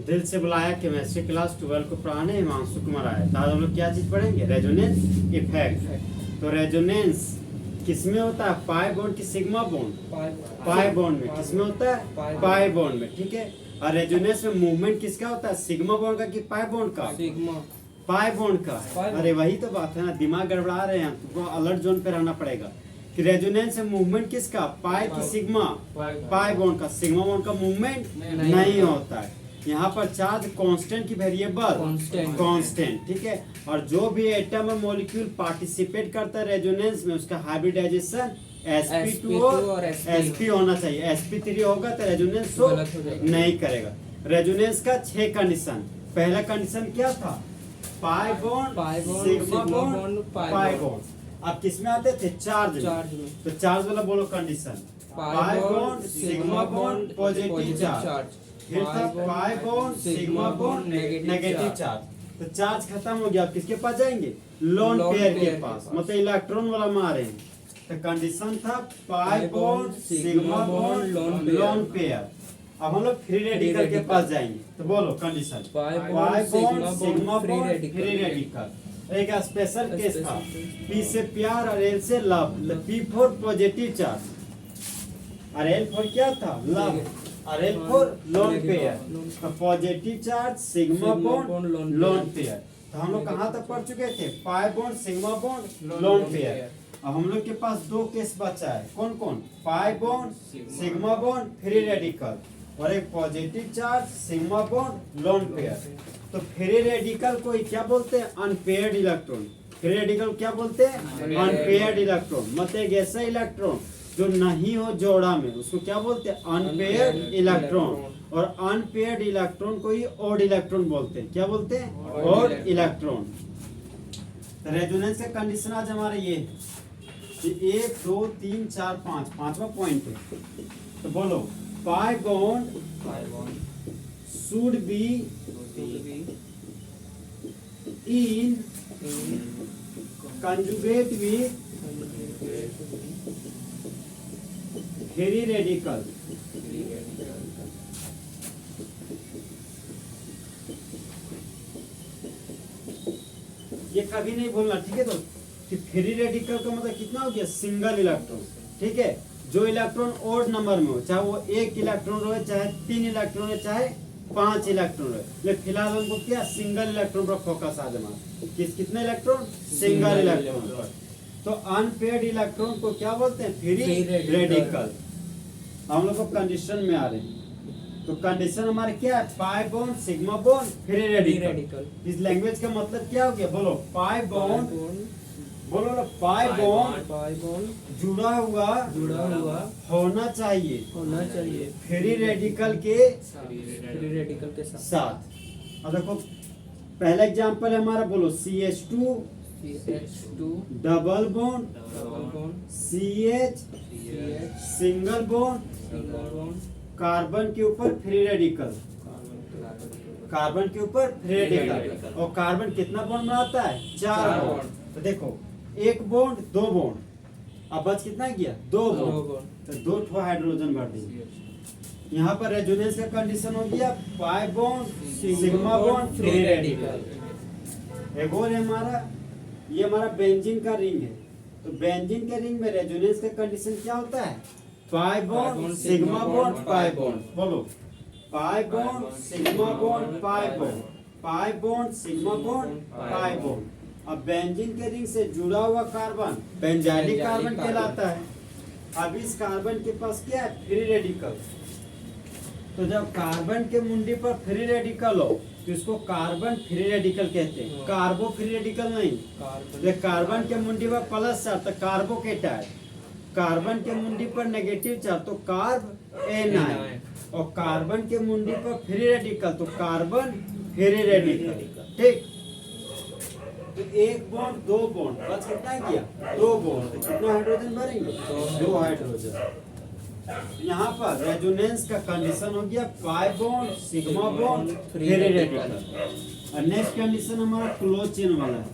दिल से बुलाया केमिस्ट्री क्लास 12 को पढ़ाने हिमांशु कुमार आए। तो आज हम लोग क्या चीज पढ़ेंगे? Resonance effect. तो रेजोनेंस किसमें होता है? पाई बॉन्ड की सिग्मा बॉन्ड? पाई बॉन्ड में। किसमें होता है? पाई बॉन्ड में। ठीक है। और रेजोनेंस में मूवमेंट किसका होता है? सिग्मा बॉन्ड का कि पाई बॉन्ड का? सिग्मा पाई बॉन्ड का। अरे वही तो बात है ना, दिमाग गड़बड़ा रहे हैं, तुमको अलर्ट जोन पे रहना पड़ेगा कि रेजोनेंस में मूवमेंट किसका? पाई की सिग्मा, पाई बॉन्ड का। सिग्मा बॉन्ड का मूवमेंट नहीं होता है। यहाँ पर चार्ज कांस्टेंट की वेरिएबल कांस्टेंट। ठीक है। और जो भी एटम और मॉलिक्यूल पार्टिसिपेट करता है रेजोनेंस में, उसका हाइब्रिडाइजेशन sp2 और sp होना चाहिए। sp3 होगा तो रेजोनेंस नहीं करेगा। रेजोनेंस का 6 कंडीशन। पहला कंडीशन क्या था? पाई bond, sigma bond, pi bond. अब किसमें आते थे? चार्ज में। तो चार्ज वाला बोलो कंडीशन। पाई bond, sigma bond, positive charge. फिर था पाई bond, sigma bond, negative charge. तो चार्ज खत्म हो गया। अब किसके पास जाएंगे? लोन पेयर के पास, मतलब इलेक्ट्रॉन वाला मारे। तो कंडीशन था पाई bond, sigma bond, lone pair. अब हम लोग फ्री रेडिकल के पास जाएंगे। तो बोलो कंडीशन। पाई bond, sigma bond, free radical. एक स्पेशल केस था, पी से प्यार और एल से love. P for positive charge और एल फॉर क्या था? लव। और एल फॉर लोन पेयर। तो positive charge, sigma bond, lone pair. तो हम लोग कहाँ तक पढ़ चुके थे? पाई bond, sigma bond, lone pair. अब हम लोग के पास 2 केस बचा है। कौन कौन? पाई bond, sigma bond, free radical, और एक positive charge, sigma bond, lone pair. तो फ्री रेडिकल को क्या बोलते हैं? Unpaired electron. फ्री रेडिकल क्या बोलते हैं? Unpaired electron. मतलब एक ऐसा इलेक्ट्रॉन जो नहीं हो जोड़ा में, उसको क्या बोलते हैं? Unpaired electron. और अनपेयर्ड इलेक्ट्रॉन को ही ऑड इलेक्ट्रॉन बोलते हैं। क्या बोलते हैं? Odd electron. रेजोनेंस का कंडीशन आज हमारा ये है कि 1 2 3 4 5 पांचवा पॉइंट है। तो बोलो pi bond should be in conjugate with free radical। ये कभी नहीं भूलना, ठीक है? तो कि फ्री रेडिकल का मतलब कितना हो गया? Single electron. ठीक है। जो इलेक्ट्रॉन ओड नंबर में हो, चाहे वो 1 इलेक्ट्रॉन रहे, चाहे 3 इलेक्ट्रॉन रहे, चाहे 5 इलेक्ट्रॉन रहे, लेकिन फिलहाल हमको क्या? सिंगल इलेक्ट्रॉन पर फोकस आज हमारा। कितने इलेक्ट्रॉन? सिंगल इलेक्ट्रॉन पर। तो अनपेयर्ड इलेक्ट्रॉन को क्या बोलते हैं? Free radical. हम लोग को कंडीशन में आ रहे हैं। तो कंडीशन हमारे क्या है? Pi bond, sigma bond, free radical. इस लैंग्वेज का मतलब क्या हो गया? बोलो पाई बॉन्ड, बोलो ना, पाई बॉन्ड जुड़ा हुआ होना चाहिए फ्री रेडिकल के साथ। अब देखो पहला एग्जांपल है हमारा, बोलो CH2 double bond CH single bond carbon के ऊपर फ्री रेडिकल। कार्बन के ऊपर फ्री रेडिकल। और कार्बन कितना बॉन्ड बनाता है? 4 बॉन्ड। तो देखो 1 बॉन्ड 2 बॉन्ड, अब बच कितना गया? 2 बॉन्ड। तो 2 ठो हाइड्रोजन भर देंगे। यहाँ पर रेजोनेंस का कंडीशन हो गया pi bond, sigma bond, free radical. एक और है हमारा, ये हमारा बेंजीन का रिंग है। तो बेंजीन के रिंग में रेजोनेंस का कंडीशन क्या होता है? Pi bond, sigma bond, pi bond. बोलो pi bond, sigma bond, pi bond, pi bond, sigma bond, pi bond. अब बेंजीन के रिंग से जुड़ा हुआ कार्बन बेंजाइलिक कार्बन कहलाता है। अब इस कार्बन के पास क्या है? Free radical. तो जब कार्बन के मुंडी पर फ्री रेडिकल हो तो इसको कार्बन फ्री रेडिकल कहते हैं, कार्बो फ्री रेडिकल नहीं। कार्बन के मुंडी पर प्लस चार्ज तो कार्बोकेटाइड, कार्बन के मुंडी पर नेगेटिव चार्ज तो कार्ब एनाइन, और कार्बन के मुंडी पर फ्री रेडिकल तो कार्बन फ्री रेडिकल। ठीक। तो 1 बॉन्ड 2 बॉन्ड, बस कितना किया? 2 बॉन्ड। तो कितना हाइड्रोजन भरेंगे? 2 हाइड्रोजन। यहाँ पर रेजोनेंस का कंडीशन हो गया pi bond, sigma bond, free radical. और नेक्स्ट कंडीशन हमारा क्लोज चेन वाला है।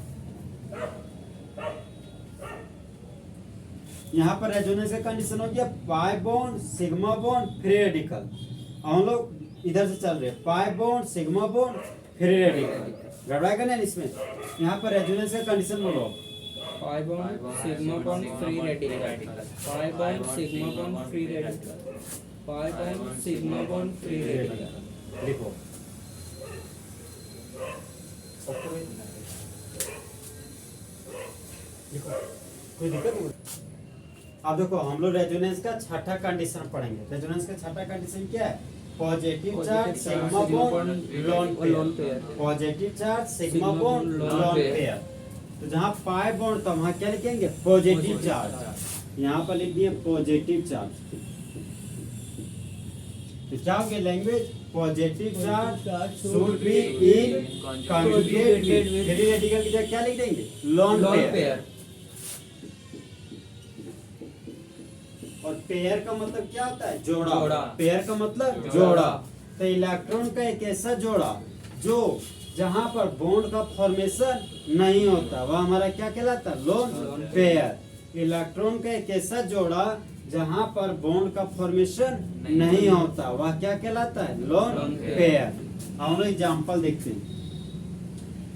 यहाँ पर रेजोनेंस का कंडीशन हो गया pi bond, sigma bond, free radical. हम लोग इधर से चल रहे pi bond sigma bond free radical गड़बड़ाएगा ना इसमें। यहाँ पर रेजोनेंस का कंडीशन बोलो pi bond sigma bond free radical, pi bond sigma bond free radical, pi bond sigma bond free radical लिखो। कोई दिक्कत नहीं। अब देखो हम लोग रेजोनेंस का छठा कंडीशन पढ़ेंगे। रेजोनेंस का छठा कंडीशन क्या है? Positive charge sigma bond lone pair, positive charge sigma bond lone pair. तो जहाँ पाई बॉन्ड था वहाँ क्या लिखेंगे? Positive charge. यहाँ पर लिख दिए पॉजिटिव चार्ज। तो क्या हो गया language? Positive charge should be in conjugate with free radical की जगह क्या लिख देंगे? Loan pair. और पेयर का मतलब क्या होता है? जोड़ा। पेयर का मतलब जोड़ा। तो इलेक्ट्रॉन का एक ऐसा जोड़ा जो जहां पर बॉन्ड का फॉर्मेशन नहीं होता वह हमारा क्या कहलाता है? Lone pair. इलेक्ट्रॉन का एक ऐसा जोड़ा जहां पर बॉन्ड का फॉर्मेशन नहीं होता वह क्या कहलाता है? Lone pair. हम लोग एग्जाम्पल देखते हैं।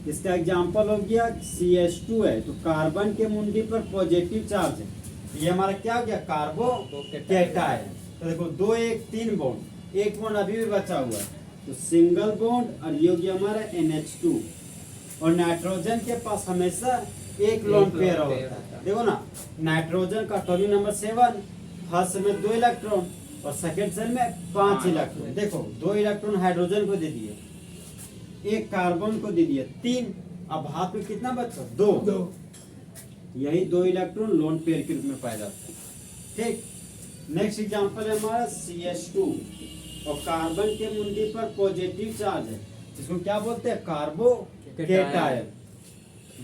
इसका एग्जाम्पल हो गया CH2 है तो कार्बन के मुंडी पर पॉजिटिव चार्ज है। ये हमारा क्या हो गया? कार्बोकेटायन। तो देखो 2 1 3 बॉन्ड, एक बॉन्ड अभी भी बचा हुआ है तो सिंगल बॉन्ड और ये हो गया हमारा NH2। और नाइट्रोजन के पास हमेशा एक लोन पेयर होता है। देखो ना नाइट्रोजन का एटॉमिक नंबर 7, फर्स्ट में 2 इलेक्ट्रॉन और सेकंड सेल में 5 इलेक्ट्रॉन। देखो 2 इलेक्ट्रॉन हाइड्रोजन को दे दिए, एक कार्बन को दे दिए 3, अब हाथ में कितना बचा? 2। यही 2 इलेक्ट्रॉन लोन पेयर के रूप में पाया जाता है। ठीक। नेक्स्ट एग्जांपल है हमारा CH2 और कार्बन के मुंडी पर पॉजिटिव चार्ज है। इसको क्या बोलते हैं? कार्बोकेटायन।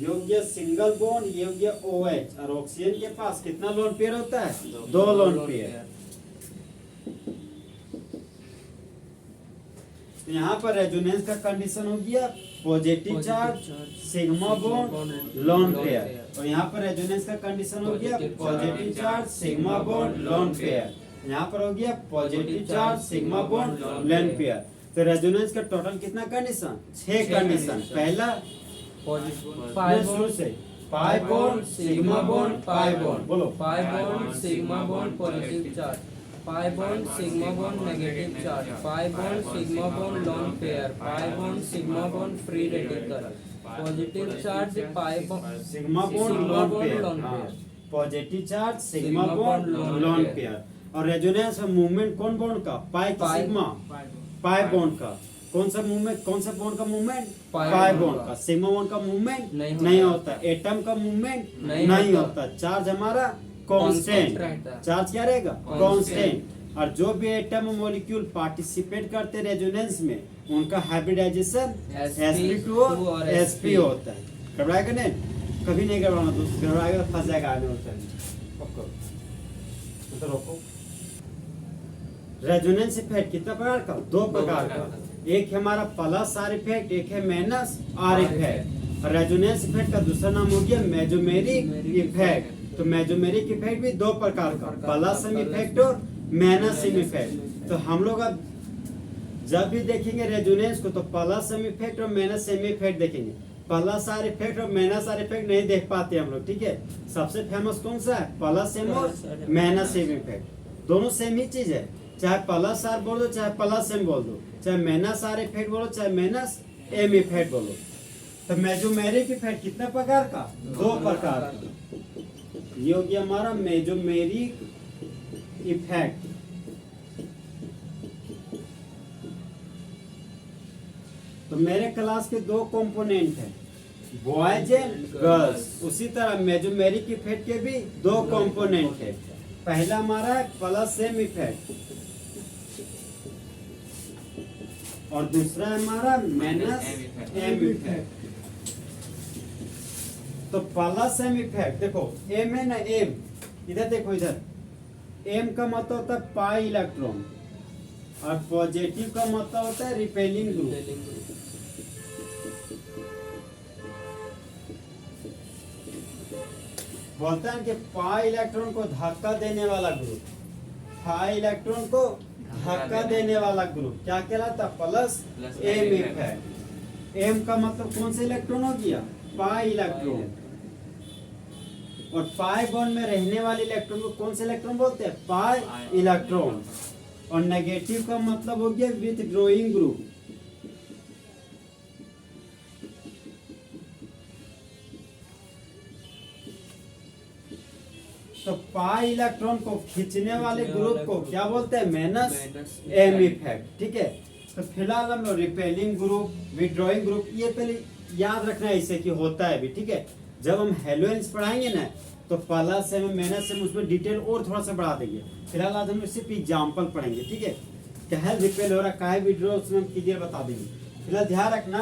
योग्य सिंगल बॉन्ड, योग्य OH और ऑक्सीजन के पास कितना लोन पेयर होता है? 2 लोन पेयर। यहाँ पर रेजोनेंस का कंडीशन हो गया positive charge sigma bond lone pair. और यहाँ पर रेजोनेंस का कंडीशन हो गया positive charge sigma bond lone pair. यहाँ पर हो गया positive charge sigma bond lone pair. तो रेजोनेंस का टोटल कितना कंडीशन? 6 कंडीशन। पहला शुरू से pi bond sigma bond pi bond बोलो। Pi bond sigma bond positive charge, pi bond sigma bond negative charge, pi bond sigma bond lone pair, पाई bond sigma bond free radical, positive charge pi bond sigma bond lone pair, positive charge sigma bond lone pair. और resonance में movement कौन bond का? Pi sigma pi bond का। कौन सा movement? कौन सा bond का मूवमेंट? पाई बॉन्ड का। सिग्मा बॉन्ड का मूवमेंट नहीं होता। एटम का मूवमेंट नहीं होता। चार्ज हमारा कांस्टेंट। चार्ज क्या रहेगा? कांस्टेंट। और जो भी एटम मॉलिक्यूल पार्टिसिपेट करते रेजोनेंस में उनका हाइब्रिडाइजेशन sp2 और sp होता है। घबराएगा नहीं? कभी नहीं घबराना दोस्त, घबराएगा फंस जाएगा आने होता है। तो रोको। रेजोनेंस इफेक्ट कितना प्रकार का? 2 प्रकार का। एक है हमारा प्लस आर इफेक्ट, एक है माइनस आर इफेक्ट। और रेजोनेंस इफेक्ट का दूसरा नाम हो गया मेजोमेरिक इफेक्ट। तो मेजोमेरिक इफेक्ट भी 2 प्रकार का, प्लस सम इफेक्ट और माइनस सम इफेक्ट। तो हम लोग अब जब भी देखेंगे रेजोनेंस को तो प्लस सम इफेक्ट और माइनस सम इफेक्ट देखेंगे। प्लस आर इफेक्ट और माइनस आर इफेक्ट नहीं देख पाते हम लोग। ठीक है, सबसे फेमस कौन सा है? प्लस सम और माइनस सम इफेक्ट। दोनों सेम ही चीज है, चाहे प्लस आर बोल दो चाहे प्लस एम बोल दो, चाहे माइनस आर इफेक्ट बोलो चाहे माइनस एम इफेक्ट बोलो। तो मेजोमेरिक इफेक्ट कितने प्रकार का? 2 प्रकार का। ये हो गया हमारा मेजोमेरिक इफेक्ट। तो मेरे क्लास के 2 कंपोनेंट हैं, बॉयज एंड गर्ल्स। उसी तरह मेजोमेरिक इफेक्ट के भी 2 कंपोनेंट है। पहला हमारा है प्लस एम इफेक्ट और दूसरा है हमारा माइनस एम इफेक्ट। तो प्लस एम इफेक्ट देखो, एम है ना, एम इधर देखो, इधर एम का मतलब होता है पाई इलेक्ट्रॉन और पॉजिटिव का मतलब होता है रिपेलिंग ग्रुप। बोलते हैं कि पाई इलेक्ट्रॉन को धक्का देने वाला ग्रुप, पाई इलेक्ट्रॉन को धक्का देने वाला ग्रुप क्या कहलाता? Plus M effect. एम का मतलब कौन सा इलेक्ट्रॉन हो गया? Pi electron. और पाई बॉन्ड में रहने वाले इलेक्ट्रॉन को कौन से इलेक्ट्रॉन बोलते हैं? Pi electron. और नेगेटिव का मतलब हो गया विथड्रॉइंग ग्रुप। तो पाई इलेक्ट्रॉन को खींचने वाले ग्रुप को क्या बोलते हैं? Minus M effect. ठीक है, तो फिलहाल हम लोग रिपेलिंग ग्रुप, विथड्रॉइंग ग्रुप, ये पहले याद रखना है इसे कि होता है भी। ठीक है, जब हम हेलोजेंस पढ़ाएंगे ना तो प्लस एम माइनस एम उसमें डिटेल और थोड़ा सा बढ़ा देंगे। फिलहाल आज हम सिर्फ एग्जाम्पल पढ़ेंगे। ठीक है, क्या रिपेल हो रहा है, क्या विथड्रॉ, उसमें हम क्लियर बता देंगे। फिलहाल ध्यान रखना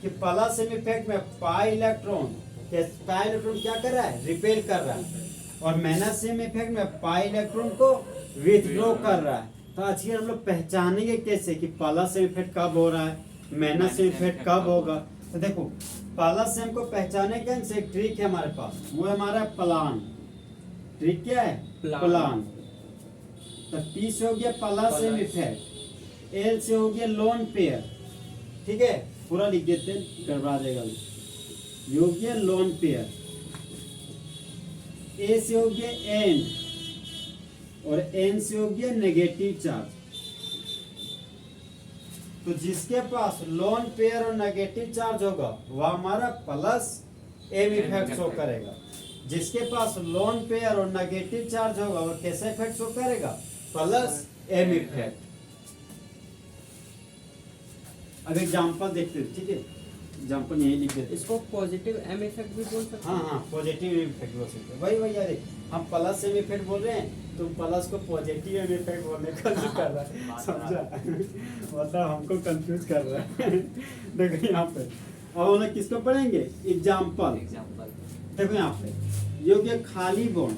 कि प्लस एम इफेक्ट में पाई इलेक्ट्रॉन क्या कर रहा है? रिपेल कर रहा है। और माइनस एम इफेक्ट में पाई इलेक्ट्रॉन को विथड्रॉ कर रहा है। तो आज हम लोग पहचानेंगे कैसे कि प्लस एम इफेक्ट कब हो रहा है, माइनस एम इफेक्ट कब होगा। तो देखो, प्लस एम को पहचाने का एक ट्रिक है हमारे पास, वो है हमारा प्लान। ट्रिक क्या है? प्लान। तो पी से हो गया प्लस एम इफेक्ट, एल से हो गया लोन पेयर। ठीक है, पूरा लिख देते हैं, गड़बड़ा जाएगा। ये हो गया लोन पेयर। ए से हो गया एन, और एन से हो गया नेगेटिव चार्ज। तो जिसके पास लोन पेयर और नेगेटिव चार्ज होगा वह हमारा प्लस एम इफेक्ट शो करेगा। जिसके पास लोन पेयर और नेगेटिव चार्ज होगा वो कैसा इफेक्ट शो करेगा? Plus M effect. अब एग्जांपल देखते हैं। ठीक है, एग्जांपल यही लिख देते। इसको पॉजिटिव एम इफेक्ट भी बोल सकते हैं। हाँ, पॉजिटिव एम इफेक्ट बोल सकते हैं। वही यार, हम प्लस एम इफेक्ट बोल रहे हैं, तुम प्लस को पॉजिटिव एम इफेक्ट बोलने का कर रहा है, समझा? मतलब हमको कंफ्यूज कर रहा है। देखो यहाँ पे अब हम लोग किसको पढ़ेंगे? एग्जाम्पल। देखो यहाँ पे ये हो गया खाली बॉन्ड।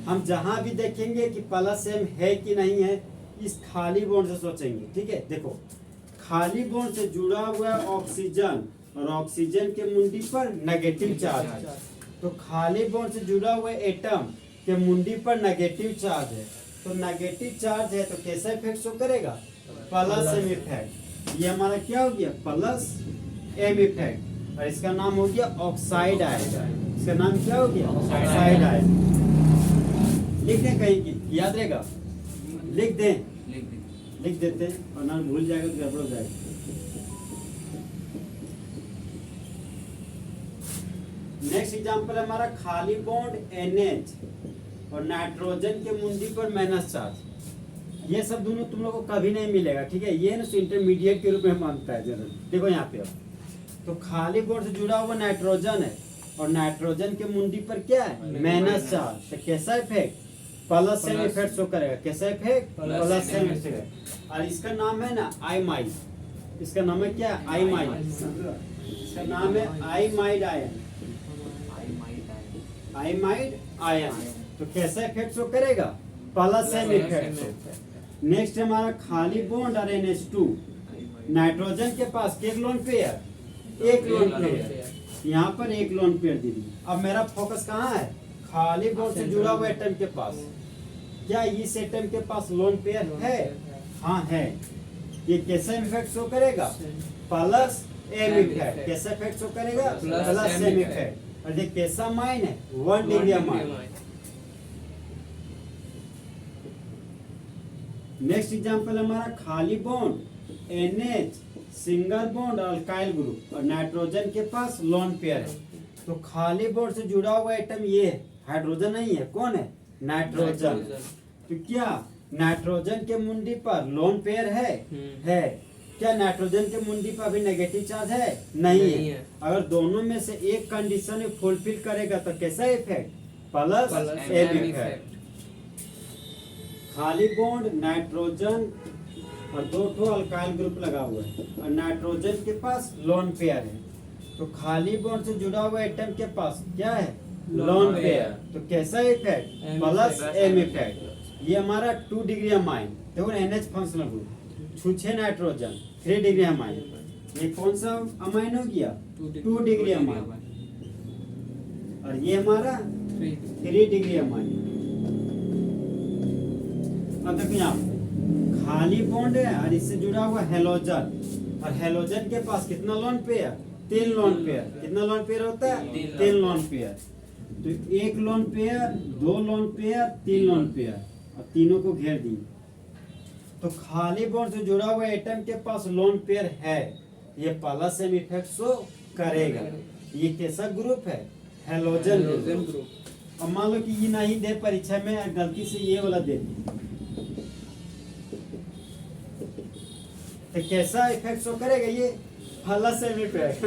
हम जहाँ भी देखेंगे कि प्लस एम है कि नहीं है, इस खाली बॉन्ड से सोचेंगे। ठीक है, देखो खाली बॉन्ड से जुड़ा हुआ ऑक्सीजन और ऑक्सीजन के मुंडी पर नेगेटिव चार्ज है। तो खाली बॉन्ड से जुड़ा हुआ एटम के मुंडी पर नेगेटिव चार्ज है। तो नेगेटिव चार्ज है तो कैसा इफेक्ट शो करेगा? Plus M effect. ये हमारा क्या हो गया? Plus M effect. और इसका नाम हो गया ऑक्साइड आयन। इसका नाम क्या हो गया? Oxide ion. लिख दें कहीं की, याद रहेगा? लिख देते हैं, और ना भूल जाएगा तो गड़बड़ हो जाएगा। नेक्स्ट एग्जांपल है हमारा खाली बॉन्ड NH और नाइट्रोजन के मुंडी पर माइनस चार्ज। ये सब दोनों तुम लोग को कभी नहीं मिलेगा। ठीक है, ये ना इंटरमीडिएट के रूप में मानता है जरूर। देखो यहाँ पे अब तो खाली बॉन्ड से जुड़ा हुआ नाइट्रोजन है और नाइट्रोजन के मुंडी पर क्या है? Minus charge. तो कैसा effect? Plus M effect show करेगा। कैसा इफेक्ट? Plus M effect. और इसका नाम है ना आइमाइड। इसका नाम है क्या? आइमाइड। इसका नाम है आइमाइड आयन। आइमाइड आयन। तो कैसा इफेक्ट शो करेगा? Plus M effect. नेक्स्ट हमारा खाली बॉन्ड और NH2। नाइट्रोजन के पास एक लोन पेयर, एक लोन पेयर, यहाँ पर एक लोन पेयर दी। अब मेरा फोकस कहाँ है? खाली बॉन्ड से जुड़ा हुआ एटम के पास। क्या इस एटम के पास लोन पेयर है? हाँ है। ये कैसा इफेक्ट शो करेगा? Plus M effect. कैसा इफेक्ट शो करेगा? Plus M effect. और ये कैसा माइन है? 1 डिग्री माइन। नेक्स्ट एग्जांपल हमारा खाली bond NH single bond alkyl group और नाइट्रोजन के पास लोन पेयर है। तो खाली बॉन्ड से जुड़ा हुआ एटम ये है, हाइड्रोजन नहीं है। कौन है? नाइट्रोजन। तो क्या नाइट्रोजन के मुंडी पर लोन पेयर है? है। क्या नाइट्रोजन के मुंडी पर अभी नेगेटिव चार्ज है? नहीं है। अगर दोनों में से एक कंडीशन फुलफिल करेगा तो कैसा इफेक्ट? Plus M effect. खाली बॉन्ड नाइट्रोजन और 2 अल्काइल ग्रुप लगा हुआ है और नाइट्रोजन के पास लोन पेयर है। तो खाली बॉन्ड से जुड़ा हुआ एटम के पास क्या है? Lone pair. तो कैसा इफेक्ट? Plus M effect. ये हमारा 2 डिग्री अमाइन। देखो NH फंक्शनल ग्रुप, छुछे नाइट्रोजन, 3 डिग्री अमाइन। ये कौन सा अमाइन हो गया? 2 डिग्री अमाइन। और ये हमारा 3 डिग्री अमाइन। अब देखो यहाँ खाली बॉन्ड है और इससे जुड़ा हुआ हेलोजन, और हेलोजन के पास कितना लोन पेयर, 3 लोन पेयर। कितना लोन पेयर होता है, 3 लोन पेयर। तो 1 lone pair, 2 lone pair, 3 loan pair, और तीनों को घेर दिए। तो खाली बॉन्ड से जुड़ा हुआ एटम के पास लोन पेयर है, ये प्लस एम इफेक्ट शो करेगा। ये कैसा ग्रुप है, हेलोजन ग्रुप। अब मान लो कि ये नहीं दे परीक्षा में, गलती से ये वाला दे दी, तो कैसा इफेक्ट शो करेगा, ये प्लस एम इफेक्ट।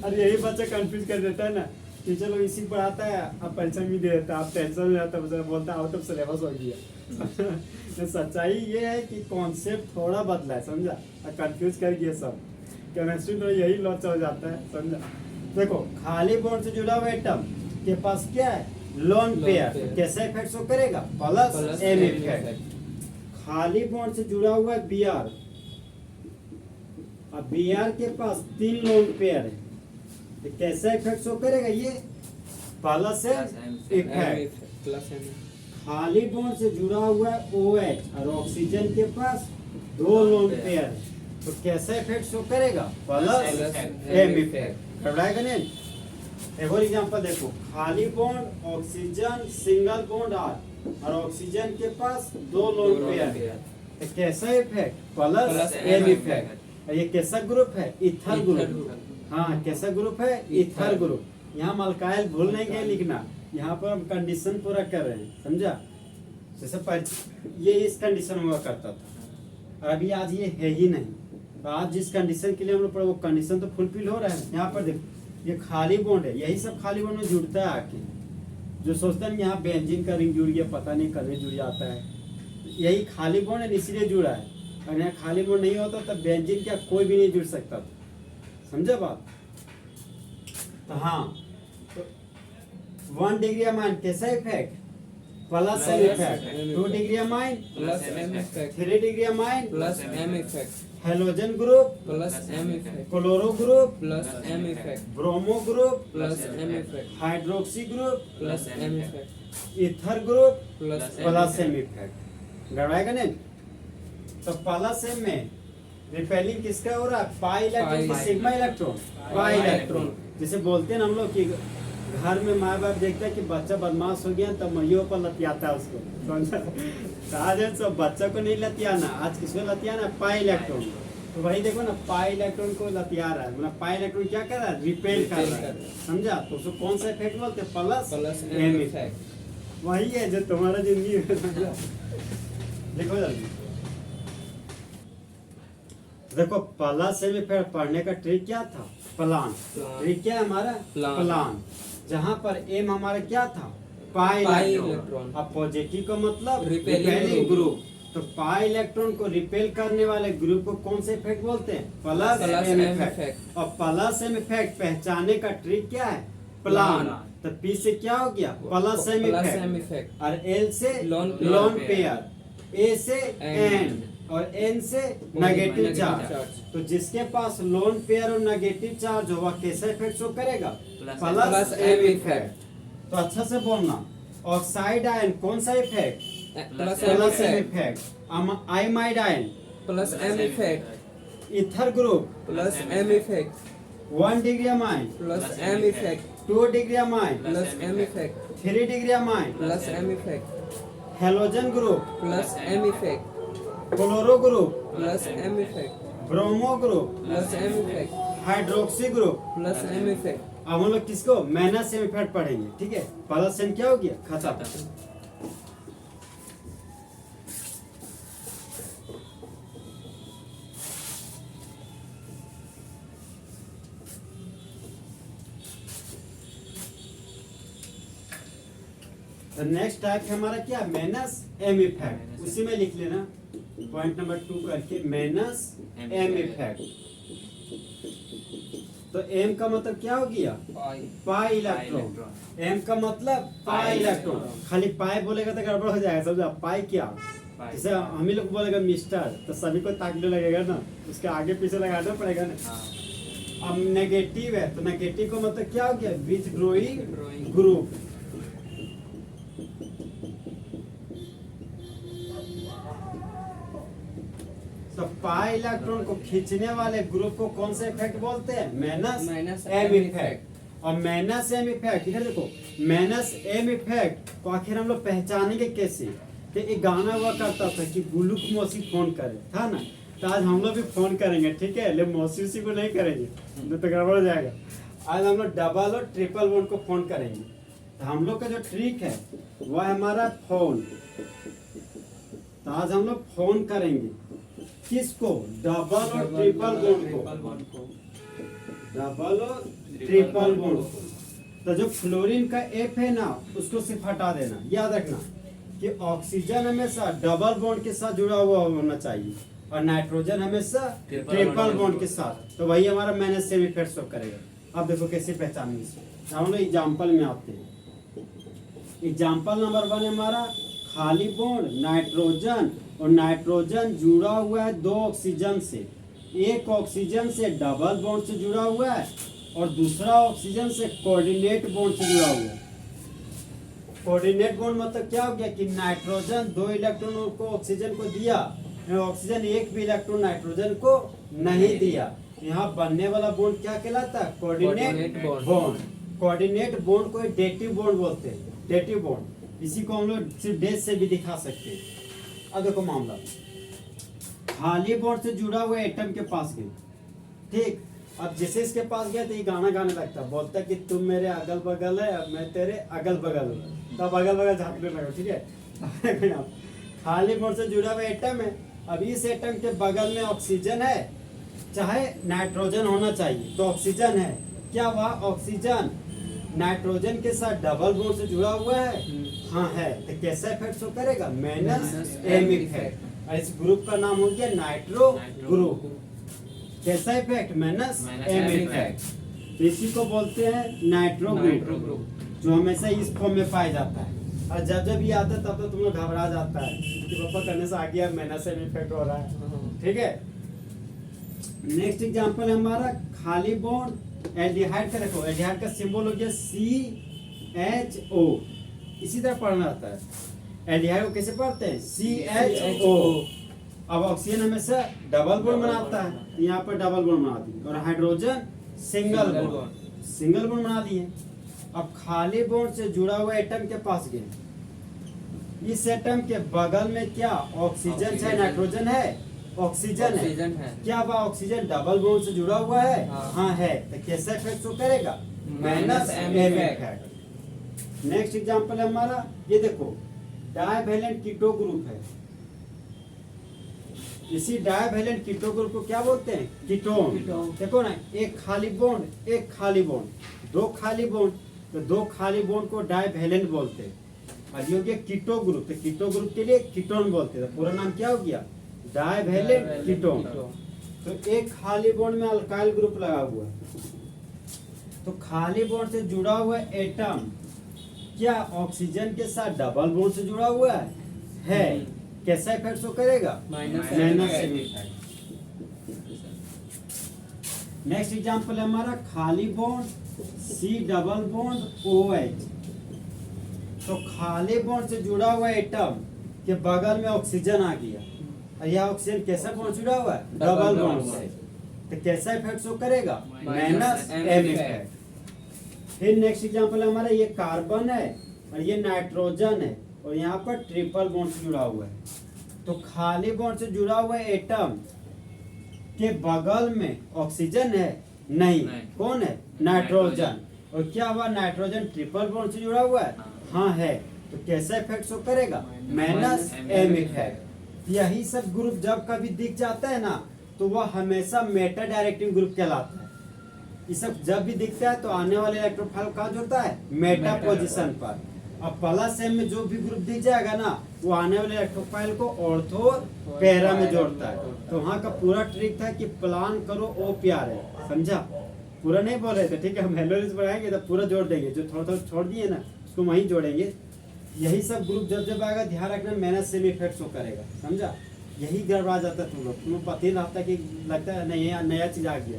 और यही बच्चा कंफ्यूज कर देता है ना कि चलो इसी पढ़ाता है, अब परीक्षा भी दे देता है, आप टेंशन में जाता है, बोलता है आउट ऑफ सिलेबस हो गया। तो सच्चाई ये है कि कॉन्सेप्ट थोड़ा बदला है, समझा, और कंफ्यूज कर दिया सब। केमिस्ट्री तो यही लॉस हो जाता है, समझा। देखो खाली बॉन्ड से जुड़ा हुआ एटम के पास क्या है, लोन पेयर, कैसा इफेक्ट शो करेगा, प्लस एम इफेक्ट। खाली बॉन्ड से जुड़ा हुआ है Br, अब Br के पास 3 लोन पेयर है, तो कैसा इफेक्ट शो करेगा, ये प्लस एम इफेक्ट। खाली बॉन्ड से जुड़ा हुआ है OH और ऑक्सीजन के पास 2 लोन पेयर है, तो कैसा इफेक्ट शो करेगा, प्लस एम इफेक्ट। घबराएगा नहीं। एक और एग्जांपल देखो, खाली bond oxygen single bond R और ऑक्सीजन के पास 2 लोन पेयर है, तो कैसा इफेक्ट, प्लस एम इफेक्ट। ये कैसा ग्रुप है, इथर ग्रुप। हाँ, कैसा ग्रुप है, इथर ग्रुप। यहाँ मल्काइल भूल नहीं गए लिखना, यहाँ पर हम कंडीशन पूरा कर रहे हैं, समझा। जैसे ये इस कंडीशन में हुआ करता था, और अभी आज ये है ही नहीं। तो आज जिस कंडीशन के लिए हम लोग पढ़े वो कंडीशन तो फुलफिल हो रहा है। यहाँ पर देखो, ये खाली बॉन्ड है, यही सब खाली बॉन्ड में जुड़ता है आके। जो सोचता है यहाँ बेंजीन का रिंग जुड़ गया, पता नहीं कभी जुड़ जाता है, यही खाली बॉन्ड है, इसलिए जुड़ा है। अगर यहाँ खाली बॉन्ड नहीं होता तब बेंजीन क्या कोई भी नहीं जुड़ सकता था, समझा बात। तो हाँ, तो 1 डिग्री अमाइन कैसा effect, plus M effect. 2 degree amine plus M effect. 3 degree amine plus M effect. Halogen group plus M effect. Chloro group plus M effect. Bromo group plus M effect. Hydroxy group plus M effect. Ether group plus M effect. गड़वाएगा नहीं। तो plus M में repelling किसका हो रहा है, pi electron की sigma electron, pi electron. जैसे बोलते हैं ना हम लोग कि घर में माँ बाप देखता है कि बच्चा बदमाश हो गया, तब मैयों पर लतियाता है उसको, समझा। तो आज सब बच्चा को नहीं लतियाना, आज किसको लतियाना, पाई इलेक्ट्रॉन। तो वही देखो ना, पाई इलेक्ट्रॉन को लतिया रहा है, मतलब पाई इलेक्ट्रॉन क्या कर रहा है, रिपेल कर रहा है, समझा। तो उसको कौन सा इफेक्ट बोलते हैं, प्लस एम इफेक्ट। वही है जो तुम्हारा जिंदगी में, समझा। देखो जल्दी, देखो प्लस एम इफेक्ट पढ़ने का ट्रिक क्या था, प्लान। ट्रिक क्या है हमारा, प्लान। जहाँ पर एम हमारा क्या था, पाई इलेक्ट्रॉन। अब पॉजिटिव का मतलब रिपेलिंग ग्रुप। तो पाई इलेक्ट्रॉन को रिपेल करने वाले ग्रुप को कौन से इफेक्ट बोलते हैं, प्लस एम इफेक्ट। और प्लस एम इफेक्ट पहचानने का ट्रिक क्या है, प्लान। तो पी से क्या हो गया, प्लस एम इफेक्ट, और एल से लोन पेयर, ए से एंड, और एन से नेगेटिव चार्ज। तो जिसके पास लोन पेयर और नेगेटिव चार्ज होगा कैसा इफेक्ट शो करेगा, प्लस एम इफेक्ट। तो अच्छा से बोलना, ऑक्साइड आयन कौन सा effect, plus M effect. Imide ion plus M effect. Ether group plus M effect. 1 degree amine plus M effect. 2 degree amine plus M effect. 3 degree amine plus M effect. Halogen group plus M effect. Chloro group plus M effect. Bromo group plus M effect. Hydroxy group plus M effect. अब हम लोग किसको minus M effect पढ़ेंगे, ठीक है। Plus M क्या हो गया, खत्म। तो नेक्स्ट टाइप है हमारा क्या, माइनस एम इफेक्ट। उसी में लिख लेना पॉइंट नंबर 2 करके, माइनस एम इफेक्ट। तो एम का मतलब क्या हो गया, पाई इलेक्ट्रॉन। एम का मतलब पाई इलेक्ट्रॉन। खाली पाई बोलेगा तो गड़बड़ हो जाएगा, समझा। पाई क्या, जैसे हम ही लोग बोलेगा मिस्टर, तो सभी को ताकने लगेगा ना, उसके आगे पीछे लगाना पड़ेगा ना। अब नेगेटिव है, तो नेगेटिव का मतलब क्या हो गया, विथड्रॉइंग ग्रुप। पाई इलेक्ट्रॉन को खींचने वाले ग्रुप को कौन सा इफेक्ट बोलते हैं? Minus minus M effect. और माइनस एम इफेक्ट इधर देखो, माइनस एम इफेक्ट को आखिर हम लोग पहचानेंगे कैसे? तो एक गाना हुआ करता था कि गुल्लू को मौसी फोन करे, था ना? तो आज हम लोग भी फोन करेंगे, ठीक है? लेकिन मौसी उसी को नहीं करेंगे, नहीं तो गड़बड़ हो जाएगा। आज हम लोग डबल और ट्रिपल बॉन्ड को फोन करेंगे। तो हम लोग का जो ट्रिक है वह है हमारा फोन। तो आज हम लोग फोन करेंगे किसको? डबल और ट्रिपल बॉन्ड को। डबल और ट्रिपल बॉन्ड को। तो जो फ्लोरीन का एफ है ना, उसको सिर्फ हटा देना। याद रखना कि ऑक्सीजन हमेशा डबल बॉन्ड के साथ जुड़ा हुआ होना चाहिए और नाइट्रोजन हमेशा ट्रिपल बॉन्ड के साथ। तो वही हमारा माइनस सेम इफेक्ट शो करेगा। अब देखो कैसे पहचानेंगे इसको। हम लोग एग्जाम्पल में आते हैं। एग्जाम्पल नंबर 1 हमारा खाली बॉन्ड नाइट्रोजन, और नाइट्रोजन जुड़ा हुआ है 2 ऑक्सीजन से। एक ऑक्सीजन से डबल बॉन्ड से जुड़ा हुआ है और दूसरा ऑक्सीजन से कोऑर्डिनेट बॉन्ड से जुड़ा हुआ है। कोऑर्डिनेट बॉन्ड मतलब क्या हो गया कि नाइट्रोजन 2 इलेक्ट्रॉन को ऑक्सीजन को दिया, ऑक्सीजन एक भी इलेक्ट्रॉन नाइट्रोजन को नहीं दिया। यहाँ बनने वाला बॉन्ड क्या कहलाता है? Coordinate bond. कोऑर्डिनेट बॉन्ड को डेटिव बॉन्ड बोलते हैं, डेटिव बॉन्ड। इसी को हम लोग सिर्फ डेट से भी दिखा सकते हैं। अब देखो मामला, खाली बॉन्ड से जुड़ा हुआ एटम के पास गए, ठीक? अब जैसे इसके पास गया तो ये गाना गाने लगता, बोलता कि तुम मेरे अगल बगल है, अब मैं तेरे अगल बगल हूँ। तब अगल बगल झांकने लगा, ठीक है? खाली बॉन्ड से जुड़ा हुआ एटम है। अब इस एटम के बगल में ऑक्सीजन है, चाहे नाइट्रोजन होना चाहिए, तो ऑक्सीजन है। क्या हुआ? ऑक्सीजन नाइट्रोजन के साथ डबल बॉन्ड से जुड़ा हुआ है। हाँ है। तो कैसा इफेक्ट शो करेगा? Minus M effect. और इस ग्रुप का नाम हो गया नाइट्रो ग्रुप। कैसा इफेक्ट? Minus M effect. इसी को बोलते हैं नाइट्रो ग्रुप, जो हमेशा इस फॉर्म में पाया जाता है। और जब जब ये आता है तब तो तुम लोग घबरा जाता है कि पापा करने से आ गया माइनस एम इफेक्ट हो रहा है, ठीक है? नेक्स्ट एग्जांपल है हमारा खाली बॉन्ड एल्डिहाइड का। देखो एल्डिहाइड का सिंबल हो गया CHO। इसी तरह पढ़ना आता है। एल्डिहाइड को कैसे पढ़ते हैं? CHO। अब ऑक्सीजन हमेशा डबल बॉन्ड बनाता है, तो यहाँ पर डबल बॉन्ड बना दिए, और हाइड्रोजन सिंगल बॉन्ड बना दिए। अब खाली बॉन्ड से जुड़ा हुआ एटम के पास गए। इस एटम के बगल में क्या ऑक्सीजन है? नाइट्रोजन है? ऑक्सीजन है। क्या हुआ? ऑक्सीजन डबल बॉन्ड से जुड़ा हुआ है। हाँ है। तो कैसा इफेक्ट शो करेगा? Minus M effect. Next example है हमारा, ये देखो डाइवैलेंट कीटो ग्रुप है। इसी डाइवैलेंट कीटो ग्रुप को क्या बोलते हैं? कीटोन। देखो ना, एक खाली बॉन्ड, एक खाली बॉन्ड, 2 खाली बॉन्ड, तो 2 खाली बॉन्ड को डाइवैलेंट बोलते हैं। और ये हो गया कीटो ग्रुप। तो कीटो ग्रुप के लिए कीटोन बोलते हैं। तो पूरा नाम क्या हो गया? Divalent ketone. तो एक खाली बॉन्ड में अल्काइल ग्रुप लगा हुआ है। तो खाली बॉन्ड से जुड़ा हुआ एटम क्या ऑक्सीजन के साथ डबल बॉन्ड से जुड़ा हुआ है? कैसा इफेक्ट शो करेगा? Minus M effect. Next example है हमारा खाली bond C double bond OH। तो खाली बॉन्ड से जुड़ा हुआ एटम के बगल में ऑक्सीजन आ गया, और यह ऑक्सीजन कैसा बॉन्ड जुड़ा हुआ है? डबल बॉन्ड से। तो कैसा इफेक्ट शो करेगा? Minus M effect. फिर नेक्स्ट एग्जांपल हमारा, ये कार्बन है और ये नाइट्रोजन है, और यहाँ पर ट्रिपल बॉन्ड से जुड़ा हुआ है। तो खाली बॉन्ड से जुड़ा हुआ एटम के बगल में ऑक्सीजन है? नहीं। कौन है? नाइट्रोजन। और क्या हुआ? नाइट्रोजन ट्रिपल बॉन्ड से जुड़ा हुआ है। हाँ है। तो कैसा इफेक्ट शो करेगा? Minus M effect. यही सब ग्रुप जब कभी दिख जाता है ना, तो वह हमेशा मेटा डायरेक्टिंग ग्रुप कहलाता है। ये सब जब भी दिखता है तो आने वाले इलेक्ट्रोफाइल कहाँ जुड़ता है? मेटा पोजीशन पर। अब प्लस एम में जो भी ग्रुप दिख जाएगा ना, वो आने वाले इलेक्ट्रोफाइल को ऑर्थो पैरा में जोड़ता है। तो वहाँ का पूरा ट्रिक था कि प्लान करो ओ प्यार है, समझा? पूरा नहीं बोल रहे थे, ठीक है? हम हेलोरिस बढ़ाएंगे तो पूरा जोड़ देंगे, जो थोड़ा थोड़ा छोड़ दिए ना उसको वहीं जोड़ेंगे। यही सब ग्रुप जब जब आएगा ध्यान रखना, माइनस सेम इफेक्ट शो करेगा, समझा? यही गड़बड़ा जाता है तुम लोग, तुम्हें पता ही रहता कि लगता है नहीं नया चीज आ गया।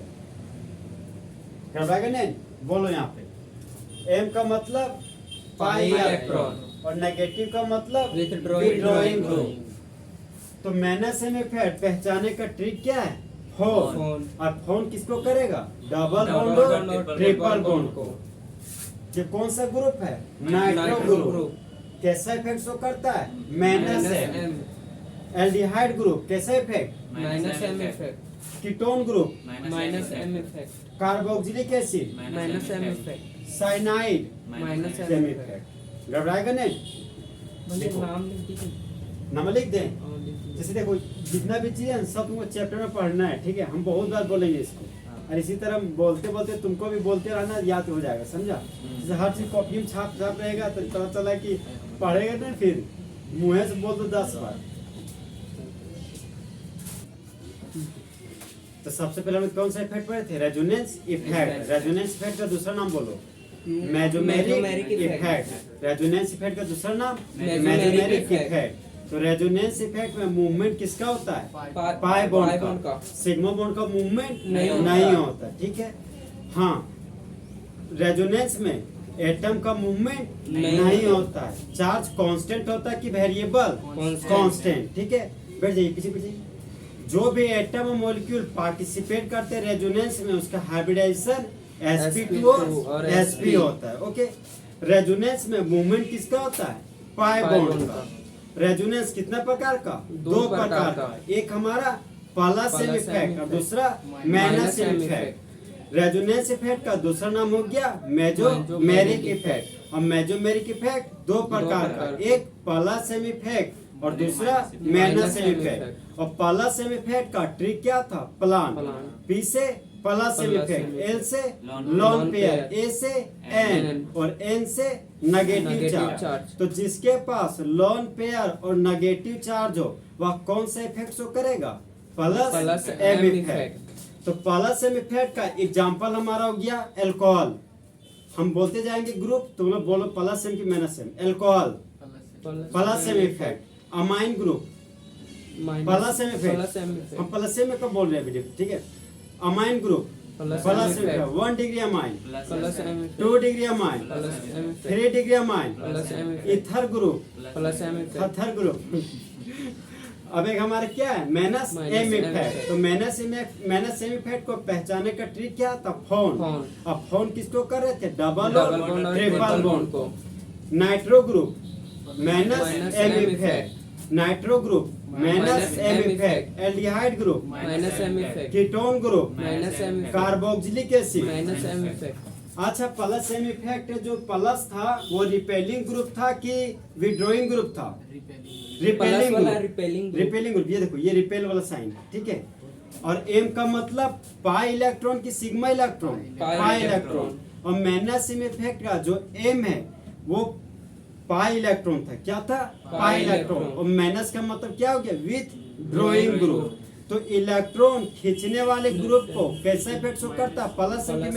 गड़बड़ाएगा नहीं? बोलो यहाँ पे एम का मतलब पाई इलेक्ट्रॉन, और नेगेटिव का मतलब विथड्रॉइंग ग्रुप। तो माइनस एम इफेक्ट पहचाने का ट्रिक क्या है? फोन। फोन। और फोन किसको करेगा? डबल बॉन्ड बॉन्ड और और ट्रिपल बॉन्ड को। ये कौन सा ग्रुप है? Nitro nitro group. ग्रुप। कैसा इफेक्ट शो करता है? Minus M. एल्डिहाइड ग्रुप कैसा effect? Minus M effect. Ketone group minus M effect. Carboxylic acid minus M effect. Cyanide minus M M effect. Effect. घबराएगा नहीं? मुझे देखो। नाम लिख दीजिए। नाम लिख दें। हाँ, लिख दीजिए। जैसे देखो जितना भी चीज है सब तुमको चैप्टर में पढ़ना है, ठीक है? हम बहुत बार बोलेंगे इसको और इसी तरह बोलते बोलते तुमको भी बोलते रहना, याद हो जाएगा, समझा? जैसे हर चीज कॉपी में छाप छाप रहेगा तो पता चला कि पढ़ेगा नहीं, फिर मुँह से बोल दो 10 बार। तो सबसे पहले हम कौन सा इफेक्ट पढ़े थे? Resonance effect. रेजोनेंस इफेक्ट का दूसरा नाम बोलो। Mesomeric effect. रेजोनेंस इफेक्ट का दूसरा नाम मेसोमेरिक इफेक्ट। तो रेजोनेंस इफेक्ट में मूवमेंट किसका होता है? पाई बॉन्ड का। सिग्मा बॉन्ड का मूवमेंट नहीं होता, ठीक है? हाँ, रेजोनेंस में एटम का मूवमेंट नहीं होता है। चार्ज कांस्टेंट होता है कि वेरिएबल? कांस्टेंट, ठीक है? बैठ जाइए पीछे पीछे। जो भी एटम और मॉलिक्यूल पार्टिसिपेट करते हैं रेजोनेंस में उसका हाइब्रिडाइजेशन sp2 और sp होता है, ओके? रेजोनेंस में मूवमेंट किसका होता है? पाई बॉन्ड का। रेजोनेंस कितना प्रकार का? 2 प्रकार का। एक हमारा प्लस एम इफेक्ट और दूसरा minus M effect. Resonance effect का दूसरा नाम हो गया मेसोमेरिक इफेक्ट। और मेसोमेरिक इफेक्ट 2 प्रकार का, एक प्लस एम इफेक्ट और दूसरा माइनस एम इफेक्ट। और प्लस एम इफेक्ट का ट्रिक क्या था? प्लान। पी से प्लस एम इफेक्ट, एल से लॉन पेयर, ए से एन और एन से नेगेटिव चार्ज। तो जिसके पास लॉन पेयर और नेगेटिव चार्ज हो वह कौन सा इफेक्ट शो करेगा? Plus M effect. तो प्लस एम इफेक्ट का एग्जांपल हमारा हो गया अल्कोहल। हम बोलते जाएंगे ग्रुप, तुम लोग बोलो प्लस एम की minus M. Alcohol plus M effect. Amine group plus M effect. हम प्लस एम कब बोल रहे हैं वीडियो, ठीक है? Amine group plus M effect. 1 degree amine, 2 degree amine, 3 degree amine. Ether group ether group. अब एक हमारा क्या है? Minus M effect. तो माइनस एम इफेक्ट को पहचाने का ट्रिक क्या था? फोन। अब फोन किसको कर रहे थे? डबल और ट्रिपल बॉन्ड को। Nitro group minus M effect. Nitro group minus M effect. Aldehyde group minus M effect. Ketone group minus M effect. Carboxylic acid minus M effect. अच्छा, प्लस एम इफेक्ट जो plus था वो repelling group था कि withdrawing group था? Repelling group. ये देखो, ये रिपेल वाला साइन है, ठीक है? और एम का मतलब पाई इलेक्ट्रॉन की सिग्मा इलेक्ट्रॉन, पाई इलेक्ट्रॉन। और माइनस एम इफेक्ट का जो एम है वो पाई इलेक्ट्रॉन था। क्या था? Pi electron. और माइनस का मतलब क्या हो गया? Withdrawing group. तो इलेक्ट्रॉन खींचने वाले ग्रुप को कैसा इफेक्ट शो करता? प्लस एम की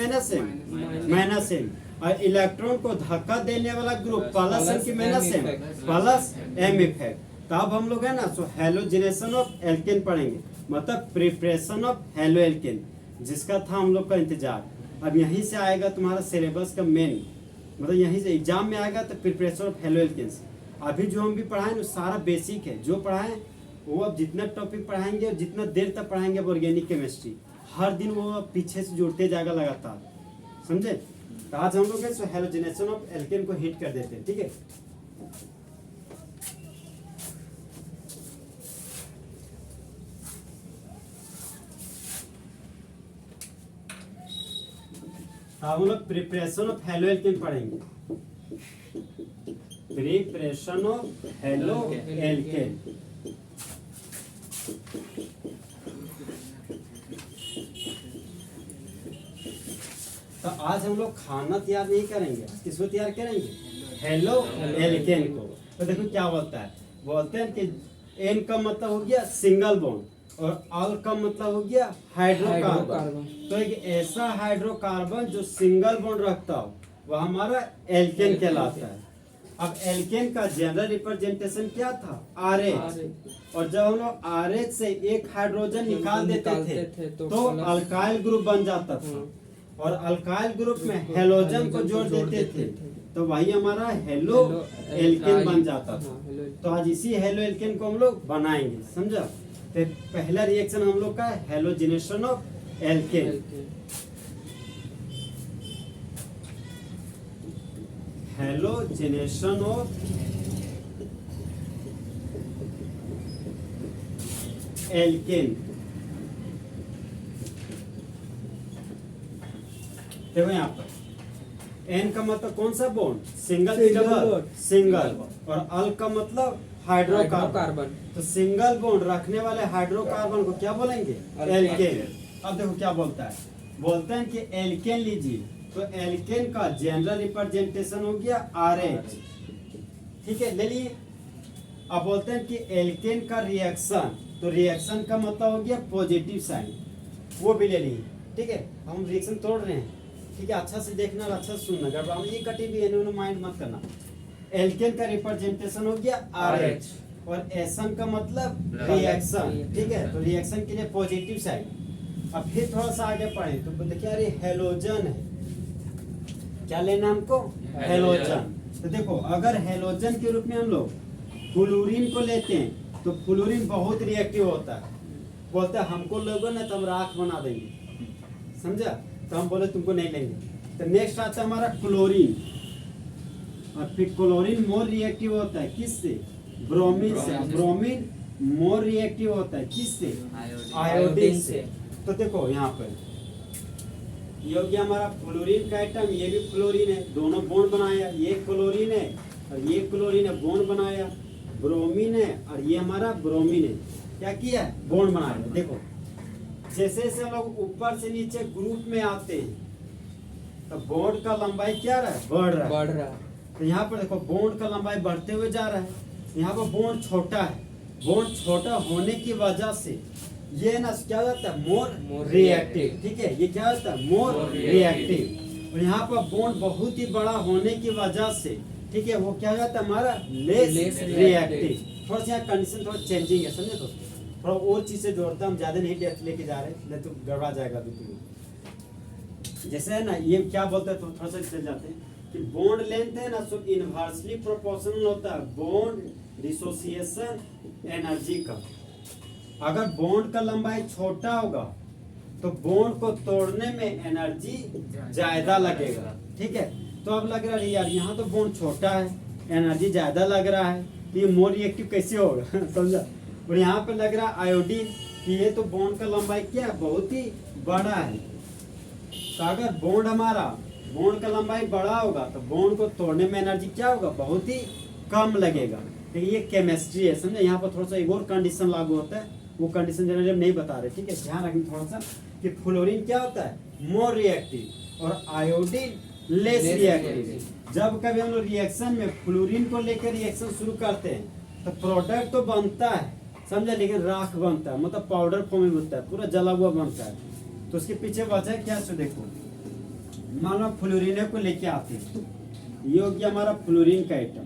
माइनस एम। और इलेक्ट्रॉन को धक्का देने वाला ग्रुप प्लस एम की minus M, plus M effect. तो अब हम लोग है ना सो हैलोजिनेशन ऑफ एल्केन पढ़ेंगे, मतलब प्रिपरेशन ऑफ हैलो एल्केन, जिसका था हम लोग का इंतजार। अब यहीं से आएगा तुम्हारा सिलेबस का मेन, मतलब यहीं से एग्जाम में आएगा। तो प्रिपरेशन ऑफ हैलो एल्केन्स अभी जो हम भी पढ़ाएं वो सारा बेसिक है। जो पढ़ाएं वो अब जितना टॉपिक पढ़ाएंगे और जितना देर तक पढ़ाएंगे ऑर्गेनिक केमिस्ट्री, हर दिन वो पीछे से जुड़ते जाएगा लगातार, समझे? तो आज हम लोग हैलोजिनेशन ऑफ एल्केन को हिट कर देते हैं, ठीक है? हम लोग प्रिपरेशन ऑफ हैलो एल्केन पढ़ेंगे। Preparation of halo alkane. तो आज हम लोग खाना तैयार नहीं करेंगे, किसको तैयार करेंगे? हैलो एल्केन को। तो देखो क्या बोलता है, बोलते हैं कि एन का मतलब हो गया सिंगल बॉन्ड और अल का मतलब हो गया हाइड्रोकार्बन। तो एक ऐसा हाइड्रोकार्बन जो सिंगल बॉन्ड रखता हो वह हमारा एल्केन कहलाता है। अब एल्केन का जनरल रिप्रेजेंटेशन क्या था? RH। और जब हम लोग RH से एक हाइड्रोजन निकाल देते थे तो अल्काइल ग्रुप बन जाता था। और अल्काइल ग्रुप में हेलोजन को जोड़ देते थे तो वही हमारा हेलो एल्केन बन जाता था। तो आज इसी हेलो एल्केन को हम लोग बनाएंगे, समझा। तो पहला रिएक्शन हम लोग का है halogenation of alkene. Halogenation of alkene. देखो यहाँ पर एन का मतलब कौन सा बॉन्ड, सिंगल डबल, सिंगल। और अल का मतलब हाइड्रोकार्बन। तो सिंगल बॉन्ड रखने वाले हाइड्रोकार्बन को क्या बोलेंगे, एल्केन। अब देखो क्या बोलता है, बोलते हैं कि एल्केन लीजिए। तो एल्केन का जनरल रिप्रेजेंटेशन हो गया RH, ठीक है, ले लिए। अब बोलते हैं कि एल्केन का रिएक्शन, तो रिएक्शन का मतलब हो गया पॉजिटिव साइन, वो भी ले लिए, ठीक है। हम रिएक्शन तोड़ रहे हैं, ठीक है, अच्छा से देखना और अच्छा से सुनना, गड़बड़ ये कटी भी है, माइंड मत करना। एल्केन का रिप्रेजेंटेशन हो गया RH और एसन का मतलब रिएक्शन, ठीक है। तो रिएक्शन के लिए पॉजिटिव साइन। अब फिर थोड़ा सा आगे पढ़े तो देखिए अरे हेलोजन है, क्या लेना हमको, हेलोजन। तो देखो अगर हेलोजन के रूप में हम लोग फ्लोरीन को लेते हैं तो फ्लोरीन बहुत रिएक्टिव होता है, बोलते हैं हमको लोगों ने तो हम राख बना देंगे, समझा। तो हम बोले तुमको नहीं लेंगे। तो नेक्स्ट आता है हमारा क्लोरीन, और फिर क्लोरीन मोर रिएक्टिव होता है किससे, ब्रोमीन से। ब्रोमीन मोर रिएक्टिव होता है किससे, आयोडीन से। तो देखो यहाँ पर ये हो गया हमारा फ्लोरीन का आइटम, ये भी फ्लोरीन है, दोनों बॉन्ड बनाया, ये क्लोरीन है और ये क्लोरीन है, बॉन्ड बनाया। ब्रोमीन है और ये हमारा ब्रोमीन है, क्या किया, बॉन्ड बनाया। देखो जैसे जैसे हम लोग ऊपर से नीचे ग्रुप में आते हैं तो बॉन्ड का लंबाई क्या रहा है, बढ़ रहा है। तो यहाँ पर देखो बॉन्ड का लंबाई बढ़ते हुए जा रहा है, यहाँ पर बॉन्ड छोटा है। बॉन्ड छोटा होने की वजह से ये ना क्या होता है, मोर रिएक्टिव, ठीक है, ये क्या होता है, मोर रिएक्टिव। और यहाँ पर बॉन्ड बहुत ही बड़ा होने की वजह से, ठीक है, वो क्या होता है हमारा लेस रिएक्टिव। थोड़ा सा यहाँ कंडीशन थोड़ा चेंजिंग है, समझे दोस्तों, थोड़ा और चीज से जोड़ता, हम ज्यादा नहीं डेप्थ लेके जा रहे, नहीं तो गड़बड़ा जाएगा बिल्कुल। जैसे है ना ये क्या बोलते हैं, तो थोड़ा सा चल जाते हैं कि बॉन्ड लेंथ है ना सो इनवर्सली प्रोपोर्शनल होता है बॉन्ड डिसोसिएशन एनर्जी का। अगर बॉन्ड का लंबाई छोटा होगा तो बॉन्ड को तोड़ने में एनर्जी ज्यादा लगेगा, ठीक है। तो अब लग रहा है यार यहाँ तो बॉन्ड छोटा है, एनर्जी ज्यादा लग रहा है, तो ये मोर रिएक्टिव कैसे होगा समझा। और यहाँ पे लग रहा है आयोडीन कि ये तो बॉन्ड का लंबाई क्या है, बहुत ही बड़ा है। तो अगर बॉन्ड का लंबाई बड़ा होगा तो बॉन्ड को तोड़ने में एनर्जी क्या होगा, बहुत ही कम लगेगा। तो ये केमिस्ट्री है, समझे। यहाँ पर थोड़ा सा एक और कंडीशन लागू होता है, वो कंडीशन जनरली हम नहीं बता रहे, ठीक है, ध्यान रखें थोड़ा सा कि फ्लोरीन क्या होता है, मोर रिएक्टिव और आयोडीन लेस रिएक्टिव। जब कभी हम लोग रिएक्शन में फ्लोरीन को लेकर रिएक्शन शुरू करते हैं तो प्रोडक्ट तो बनता है, समझा, लेकिन राख बनता है, मतलब पाउडर फॉर्म में बनता है, पूरा जला हुआ बनता है। तो उसके पीछे वजह क्या है, देखो मान लो फ्लोरीन को लेके आते हैं, ये हो गया हमारा फ्लोरीन का आइटम,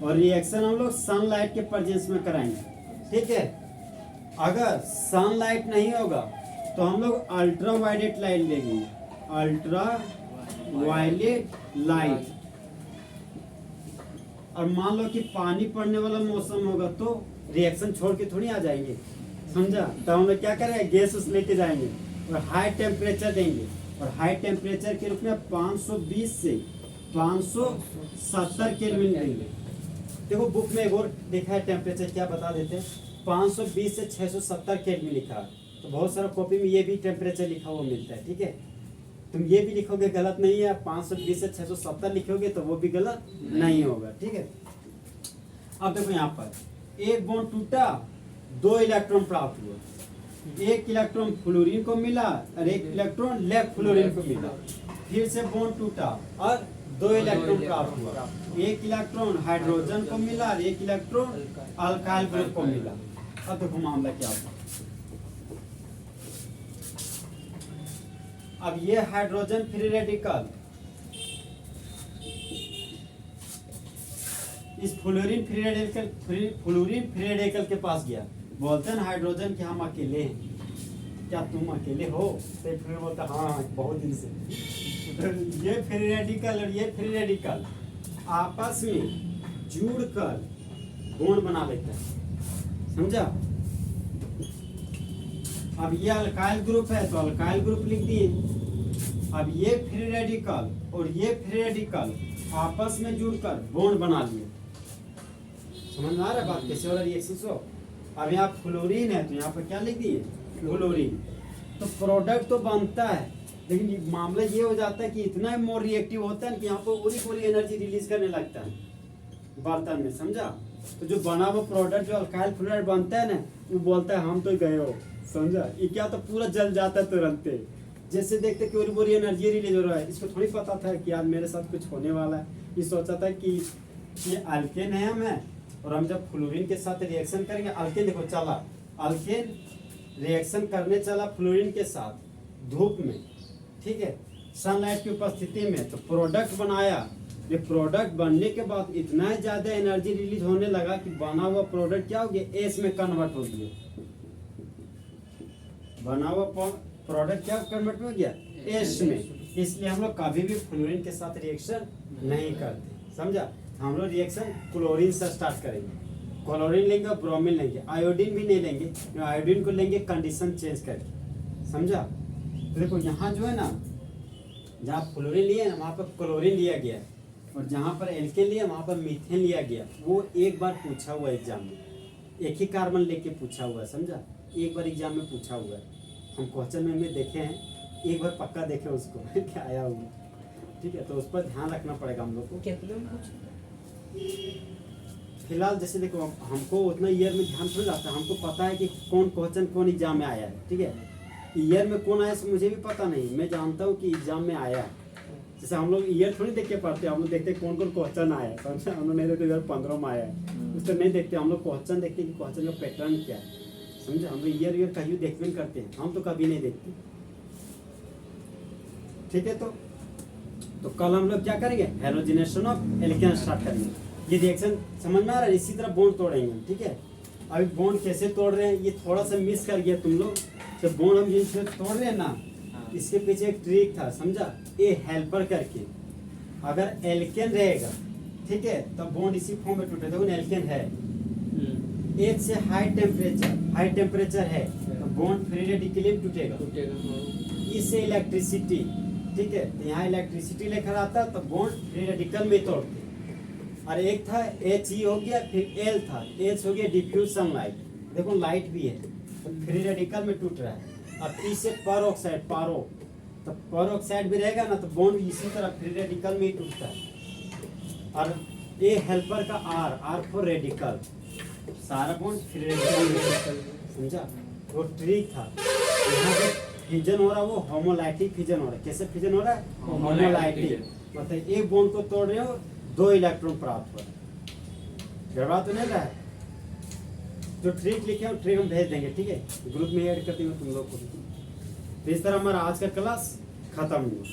और रिएक्शन हम लोग सनलाइट के प्रेजेंस में कराएंगे, ठीक है। अगर सनलाइट नहीं होगा तो हम लोग अल्ट्रा वायलेट लाइट लेंगे, अल्ट्रा वायलेट लाइट। और मान लो कि पानी पड़ने वाला मौसम होगा तो रिएक्शन छोड़ के थोड़ी आ जाएंगे, समझा। तो हम लोग क्या करेंगे, गैस उस लेके जाएंगे और हाई टेम्परेचर देंगे, और हाई टेम्परेचर के रूप में 520 से 570 केल्विन देंगे। देखो बुक में एक और देखा है टेम्परेचर, क्या बता देते हैं, 520 से 670 केल्विन लिखा है। तो बहुत सारा कॉपी में ये भी टेम्परेचर लिखा हुआ मिलता है, ठीक है। तुम ये भी लिखोगे गलत नहीं है, 520 से 670 लिखोगे तो वो भी गलत नहीं होगा, ठीक है। अब देखो यहाँ पर एक बॉन्ड टूटा, 2 इलेक्ट्रॉन प्राप्त हुआ, 1 इलेक्ट्रॉन फ्लोरीन को मिला और 1 इलेक्ट्रॉन लेफ्ट फ्लोरीन को मिला। फिर से बॉन्ड टूटा और 2 इलेक्ट्रॉन प्राप्त हुआ, 1 इलेक्ट्रॉन हाइड्रोजन को मिला और 1 इलेक्ट्रॉन अल्काइल ग्रुप को मिला। अब देखो मामला क्या होता है, अब ये हाइड्रोजन फ्री रेडिकल इस फ्लोरीन फ्री रेडिकल के पास गया, बोलते हैं हाइड्रोजन कि हम अकेले हैं, क्या तुम अकेले हो? तो फिर बोलता हाँ बहुत दिन से। तो ये फ्री रेडिकल और ये फ्री रेडिकल आपस में जुड़कर बॉन्ड बना लेता है, समझा? अब ये अल्काइल ग्रुप है तो अल्काइल ग्रुप लिख दिए। अब ये फ्री रेडिकल और ये फ्री रेडिकल आपस में जुड़कर बॉन्ड बना लिए। समझ में आ रहा है बात कैसे वाला रिएक्शन हो? अब यहाँ फ्लोरीन है तो यहाँ पर क्या लिख दिए? फ्लोरीन। तो प्रोडक्ट तो बनता है, लेकिन मामला ये हो जाता है कि इतना मोर रिएक्टिव होता है कि यहाँ पर पूरी एनर्जी रिलीज करने लगता है बर्तन में, समझा? तो जो बना हुआ प्रोडक्ट जो अल्काइल फ्लोराइड बनता है ना, वो बोलता है हम तो गए हो, समझा? ये क्या तो पूरा जल जाता है तुरंत। जैसे देखते कि पूरी एनर्जी रिलीज हो रहा है। इसको थोड़ी पता था कि यार मेरे साथ कुछ होने वाला है। ये सोचा था कि ये अल्केन है हमें, और हम जब फ्लोरीन के साथ रिएक्शन करेंगे, अल्केन देखो चला, अल्केन रिएक्शन करने चला फ्लोरीन के साथ धूप में, ठीक है, सनलाइट की उपस्थिति में, तो प्रोडक्ट बनाया। ये प्रोडक्ट बनने के बाद इतना ज्यादा एनर्जी रिलीज होने लगा कि बना हुआ प्रोडक्ट क्या हो गया? एस में कन्वर्ट हो गया। बना हुआ प्रोडक्ट क्या कन्वर्ट हो गया? एस में। इसलिए हम लोग कभी भी फ्लोरीन के साथ रिएक्शन नहीं करते, समझा? हम लोग रिएक्शन क्लोरीन से स्टार्ट करेंगे। क्लोरीन लेंगे और ब्रोमीन लेंगे, आयोडीन भी नहीं लेंगे। आयोडीन को लेंगे कंडीशन चेंज करके, समझा? तो देखो यहाँ जो है ना, जहाँ फ्लोरीन लिया ना वहाँ पर क्लोरीन लिया गया, और जहाँ पर एल्केन लिया वहाँ पर मीथेन लिया गया। वो एक बार पूछा हुआ एग्जाम में, एक ही कार्बन लेके पूछा हुआ है, समझा? एक बार एग्जाम में पूछा हुआ है। हम क्वेश्चन में देखे हैं, एक बार पक्का देखे उसको क्या आया हुआ, ठीक है? तो उस पर ध्यान रखना पड़ेगा हम लोग को। फिलहाल जैसे देखो हमको उतना ईयर में ध्यान थोड़ी रहता है, हमको पता है कि कौन क्वेश्चन कौन एग्जाम में आया है, ठीक है? ईयर में कौन आया मुझे भी पता नहीं, मैं जानता हूँ कि एग्जाम में आया है। जैसे हम लोग ईयर थोड़ी देख के पढ़ते हैं, हम लोग देखते हैं कौन कौन क्वेश्चन आया है, समझा? हम लोग नहीं देखते 2015 में आया है, उसको नहीं देखते। हम लोग क्वेश्चन देखते हैं कि क्वेश्चन का पैटर्न क्या है, समझा? हम लोग ईयर कहीं देखते नहीं करते हैं, हम तो कभी नहीं देखते, ठीक है? तो कल हम लोग क्या करेंगे? हैलोजिनेशन ऑफ एल्केन स्टार्ट करेंगे। ये रिएक्शन समझ में आ रहा है? इसी तरह बॉन्ड तोड़ेंगे, ठीक है? अभी बॉन्ड कैसे तोड़ रहे हैं ये थोड़ा सा मिस कर गया तुम लोग। तो बॉन्ड हम जिनसे तोड़ रहे हैं ना, इसके पीछे एक ट्रिक था, समझा? ए हेल्पर करके। अगर एल्केन रहेगा, ठीक है, तो बॉन्ड इसी फॉर्म में टूटेगा। देखो एल्केन है, एच से हाई टेम्परेचर है तो बॉन्ड फ्री रेडिकली टूटेगा। इससे इलेक्ट्रिसिटी, ठीक है, तो यहाँ इलेक्ट्रिसिटी लेकर आता तो बॉन्ड फ्री रेडिकल में तोड़ते। और एक था एच ई हो गया, फिर एल था, एच हो गया डिफ्यूज सनलाइट, देखो लाइट भी है तो फ्री रेडिकल में टूट रहा है। और पी से पर ऑक्साइड, पारो, तो पर ऑक्साइड भी रहेगा ना तो बॉन्ड इसी तरह फ्री रेडिकल में ही टूटता है। और ए हेल्पर का आर, आर फॉर रेडिकल, सारा बॉन्ड फ्री रेडिकल, समझा? वो ट्रिक था। यहाँ पे फिजन हो रहा है वो होमोलाइटिक फिजन हो रहा है। कैसे फिजन हो रहा है? होमोलाइटिक, मतलब एक बॉन्ड को तोड़ रहे हो 2 इलेक्ट्रॉन प्राप्त हो, गड़बड़ा तो नहीं रहा है? जो ट्रिक लिखे हैं ट्रिक हम भेज देंगे, ठीक है? ग्रुप में ऐड कर देंगे तुम लोग को। तो इस तरह हमारा आज का क्लास खत्म हुआ।